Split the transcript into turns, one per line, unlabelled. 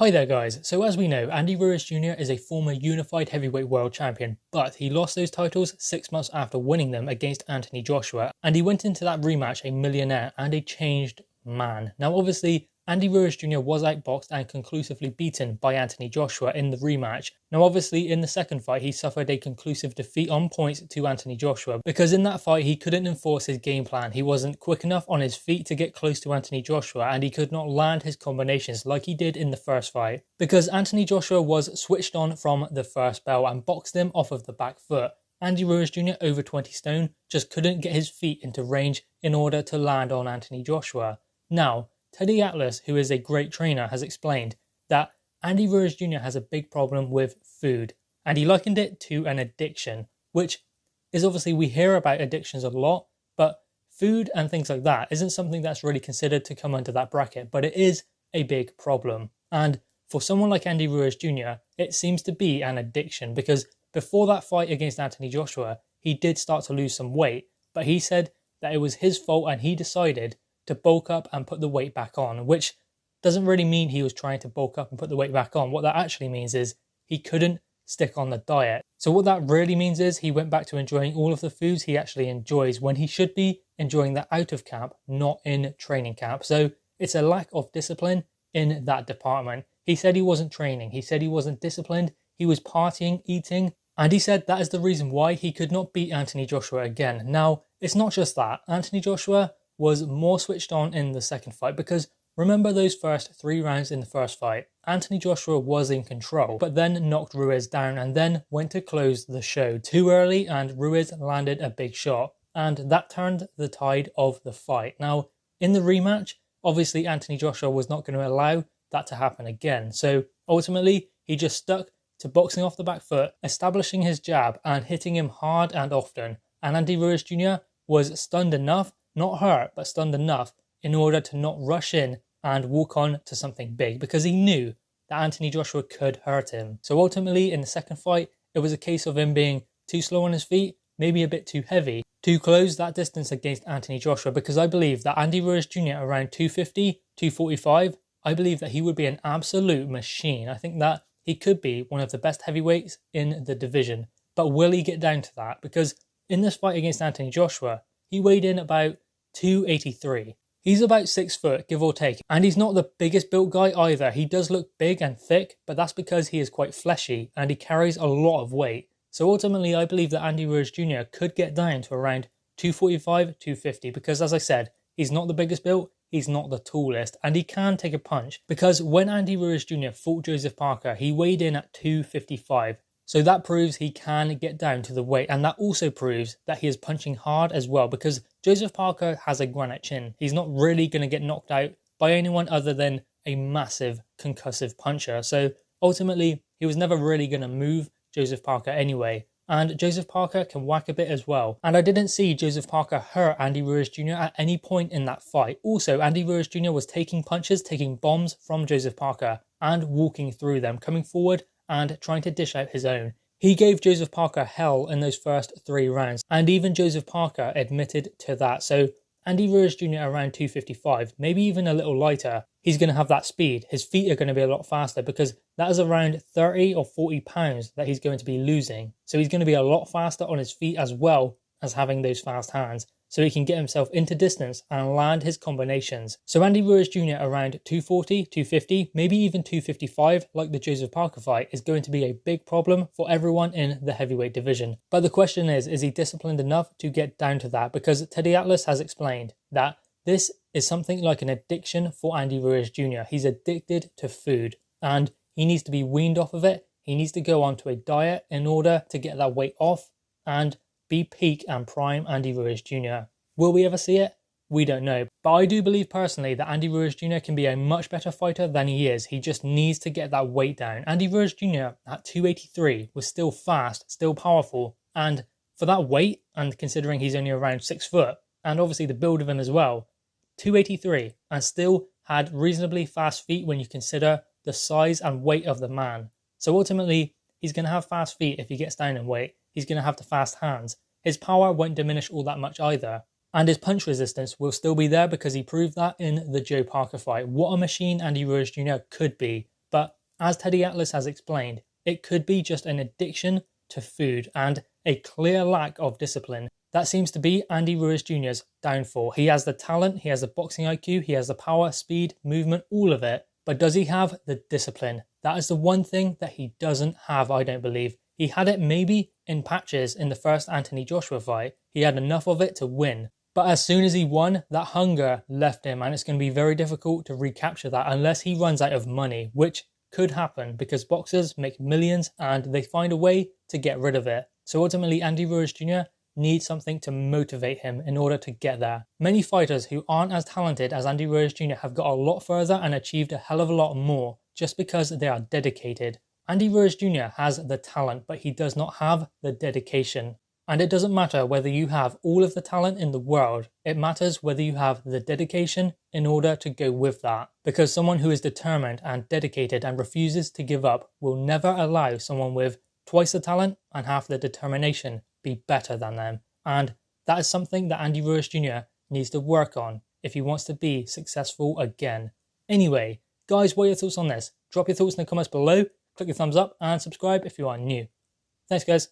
Hi there guys, so as we know, Andy Ruiz Jr. is a former unified heavyweight world champion, but he lost those titles 6 months after winning them against Anthony Joshua, and he went into that rematch a millionaire and a changed man. Now obviously, Andy Ruiz Jr. was outboxed and conclusively beaten by Anthony Joshua in the rematch. Now obviously in the second fight he suffered a conclusive defeat on points to Anthony Joshua because in that fight he couldn't enforce his game plan. He wasn't quick enough on his feet to get close to Anthony Joshua and he could not land his combinations like he did in the first fight because Anthony Joshua was switched on from the first bell and boxed him off of the back foot. Andy Ruiz Jr. over 20 stone just couldn't get his feet into range in order to land on Anthony Joshua. Now Teddy Atlas, who is a great trainer, has explained that Andy Ruiz Jr. has a big problem with food, and he likened it to an addiction, which is obviously, we hear about addictions a lot, but food and things like that isn't something that's really considered to come under that bracket, but it is a big problem. And for someone like Andy Ruiz Jr., it seems to be an addiction because before that fight against Anthony Joshua, he did start to lose some weight, but he said that it was his fault and he decided to bulk up and put the weight back on, which doesn't really mean he was trying to bulk up and put the weight back on. What that actually means is he couldn't stick on the diet. So what that really means is he went back to enjoying all of the foods he actually enjoys when he should be enjoying that out of camp, not in training camp. So it's a lack of discipline in that department. He said he wasn't training. He said he wasn't disciplined. He was partying, eating, and he said that is the reason why he could not beat Anthony Joshua again. Now, it's not just that. Anthony Joshua was more switched on in the second fight because remember those first 3 rounds in the first fight, Anthony Joshua was in control but then knocked Ruiz down and then went to close the show too early and Ruiz landed a big shot and that turned the tide of the fight. Now in the rematch, obviously Anthony Joshua was not going to allow that to happen again, so ultimately he just stuck to boxing off the back foot, establishing his jab and hitting him hard and often, and Andy Ruiz Jr. was stunned enough, not hurt, but stunned enough in order to not rush in and walk on to something big because he knew that Anthony Joshua could hurt him. So ultimately in the second fight, it was a case of him being too slow on his feet, maybe a bit too heavy, to close that distance against Anthony Joshua because I believe that Andy Ruiz Jr. around 250, 245, I believe that he would be an absolute machine. I think that he could be one of the best heavyweights in the division. But will he get down to that? Because in this fight against Anthony Joshua, he weighed in about 283. He's about 6 foot, give or take, and he's not the biggest built guy either. He does look big and thick, but that's because he is quite fleshy and he carries a lot of weight. So ultimately, I believe that Andy Ruiz Jr. could get down to around 245, 250, because as I said, he's not the biggest built, he's not the tallest, and he can take a punch. Because when Andy Ruiz Jr. fought Joseph Parker, he weighed in at 255. So that proves he can get down to the weight, and that also proves that he is punching hard as well because Joseph Parker has a granite chin. He's not really going to get knocked out by anyone other than a massive concussive puncher. So ultimately, he was never really going to move Joseph Parker anyway. And Joseph Parker can whack a bit as well. And I didn't see Joseph Parker hurt Andy Ruiz Jr. at any point in that fight. Also, Andy Ruiz Jr. was taking punches, taking bombs from Joseph Parker and walking through them, coming forward and trying to dish out his own. He gave Joseph Parker hell in those first 3 rounds, and even Joseph Parker admitted to that. So Andy Ruiz Jr. around 255, maybe even a little lighter, he's going to have that speed. His feet are going to be a lot faster because that is around 30 or 40 pounds that he's going to be losing. So he's going to be a lot faster on his feet as well as having those fast hands, so he can get himself into distance and land his combinations. So Andy Ruiz Jr. around 240, 250, maybe even 255, like the Joseph Parker fight, is going to be a big problem for everyone in the heavyweight division. But the question is he disciplined enough to get down to that? Because Teddy Atlas has explained that this is something like an addiction for Andy Ruiz Jr. He's addicted to food and he needs to be weaned off of it. He needs to go onto a diet in order to get that weight off and be peak and prime Andy Ruiz Jr. Will we ever see it? We don't know. But I do believe personally that Andy Ruiz Jr. can be a much better fighter than he is. He just needs to get that weight down. Andy Ruiz Jr. at 283 was still fast, still powerful. And for that weight, and considering he's only around 6 foot, and obviously the build of him as well, 283, and still had reasonably fast feet when you consider the size and weight of the man. So ultimately, he's going to have fast feet if he gets down in weight. He's going to have the fast hands. His power won't diminish all that much either. And his punch resistance will still be there because he proved that in the Joe Parker fight. What a machine Andy Ruiz Jr. could be. But as Teddy Atlas has explained, it could be just an addiction to food and a clear lack of discipline. That seems to be Andy Ruiz Jr.'s downfall. He has the talent, he has the boxing IQ, he has the power, speed, movement, all of it. But does he have the discipline? That is the one thing that he doesn't have, I don't believe. He had it maybe in patches in the first Anthony Joshua fight. He had enough of it to win. But as soon as he won, that hunger left him, and it's going to be very difficult to recapture that unless he runs out of money, which could happen because boxers make millions and they find a way to get rid of it. So ultimately, Andy Ruiz Jr. needs something to motivate him in order to get there. Many fighters who aren't as talented as Andy Ruiz Jr. have got a lot further and achieved a hell of a lot more just because they are dedicated. Andy Ruiz Jr. has the talent, but he does not have the dedication. And it doesn't matter whether you have all of the talent in the world, it matters whether you have the dedication in order to go with that. Because someone who is determined and dedicated and refuses to give up will never allow someone with twice the talent and half the determination be better than them. And that is something that Andy Ruiz Jr. needs to work on if he wants to be successful again. Anyway, guys, what are your thoughts on this? Drop your thoughts in the comments below, click your thumbs up and subscribe if you are new. Thanks guys.